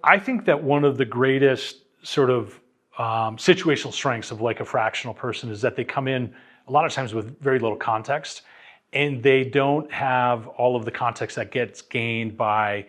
I think that one of the greatest sort of situational strengths of like a fractional person is that they come in a lot of times with very little context, and they don't have all of the context that gets gained by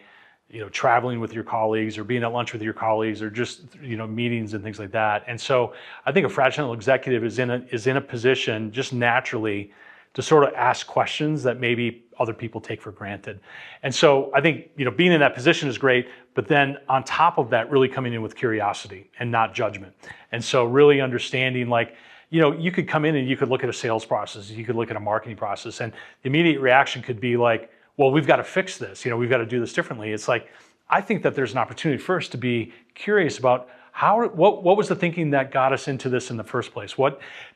traveling with your colleagues or being at lunch with your colleagues or just meetings and things like that. And so I think a fractional executive is in a position just naturally to sort of ask questions that maybe other people take for granted. And so I think being in that position is great, but then on top of that, really coming in with curiosity and not judgment. And so really understanding, like, you could come in and you could look at a sales process, you could look at a marketing process, and the immediate reaction could be like, well, we've got to fix this, we've got to do this differently. It's like, I think that there's an opportunity first to be curious about what was the thinking that got us into this in the first place?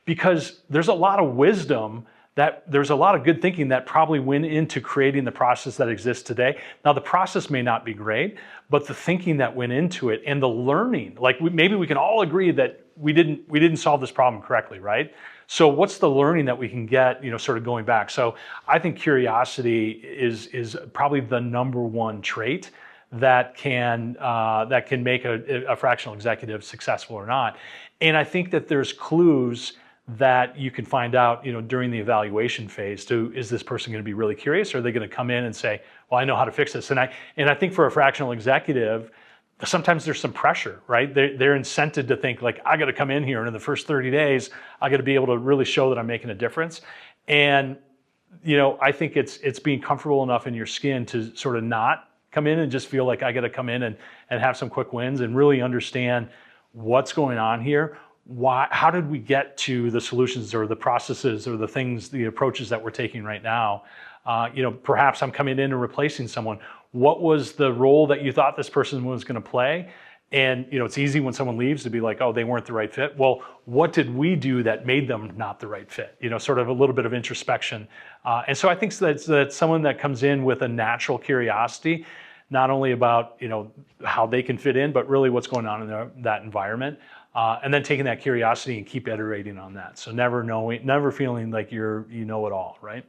Because there's a lot of wisdom, there's a lot of good thinking that probably went into creating the process that exists today. Now, the process may not be great, but the thinking that went into it and the learning, like maybe we can all agree that we didn't solve this problem correctly, right? So what's the learning that we can get, sort of going back? So I think curiosity is probably the number one trait that can make a fractional executive successful or not. And I think that there's clues that you can find out, during the evaluation phase is this person going to be really curious, or are they going to come in and say, well, I know how to fix this? And I think for a fractional executive, sometimes there's some pressure, right? They're incented to think like, I got to come in here and in the first 30 days, I got to be able to really show that I'm making a difference. And, I think it's being comfortable enough in your skin to sort of not come in and just feel like I got to come in and have some quick wins and really understand what's going on here. How did we get to the solutions or the processes or the things, the approaches that we're taking right now? Perhaps I'm coming in and replacing someone. What was the role that you thought this person was going to play? And, it's easy when someone leaves to be like, oh, they weren't the right fit. Well, what did we do that made them not the right fit? Sort of a little bit of introspection. And so I think that's someone that comes in with a natural curiosity, not only about, how they can fit in, but really what's going on in that environment. And then taking that curiosity and keep iterating on that. So never feeling like you know it all, right?